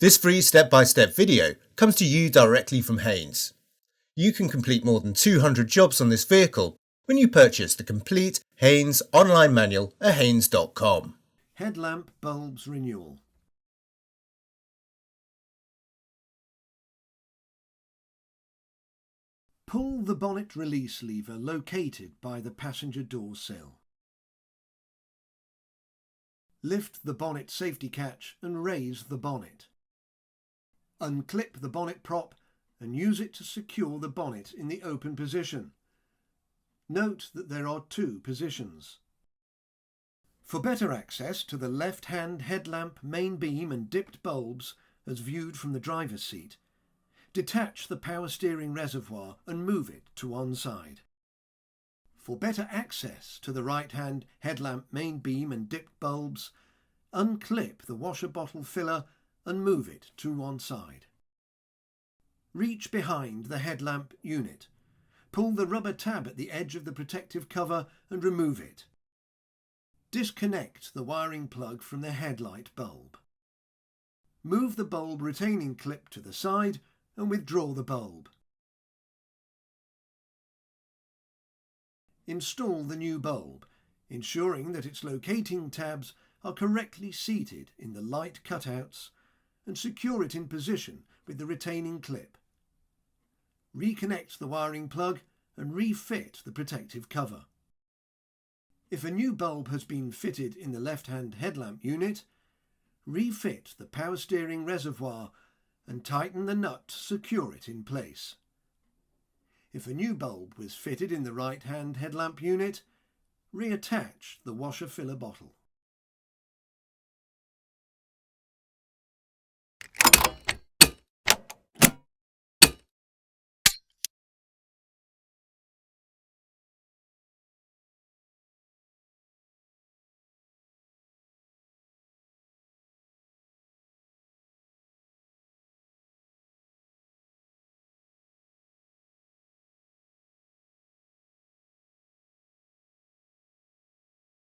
This free step-by-step video comes to you directly from Haynes. You can complete more than 200 jobs on this vehicle when you purchase the complete Haynes online manual at haynes.com. Headlamp bulbs renewal. Pull the bonnet release lever located by the passenger door sill. Lift the bonnet safety catch and raise the bonnet. Unclip the bonnet prop and use it to secure the bonnet in the open position. Note that there are two positions. For better access to the left-hand headlamp main beam and dipped bulbs as viewed from the driver's seat, detach the power steering reservoir and move it to one side. For better access to the right-hand headlamp main beam and dipped bulbs, unclip the washer bottle filler and move it to one side. Reach behind the headlamp unit. Pull the rubber tab at the edge of the protective cover and remove it. Disconnect the wiring plug from the headlight bulb. Move the bulb retaining clip to the side and withdraw the bulb. Install the new bulb, ensuring that its locating tabs are correctly seated in the light cutouts, and secure it in position with the retaining clip. Reconnect the wiring plug and refit the protective cover. If a new bulb has been fitted in the left-hand headlamp unit, refit the power steering reservoir and tighten the nut to secure it in place. If a new bulb was fitted in the right-hand headlamp unit, reattach the washer filler bottle.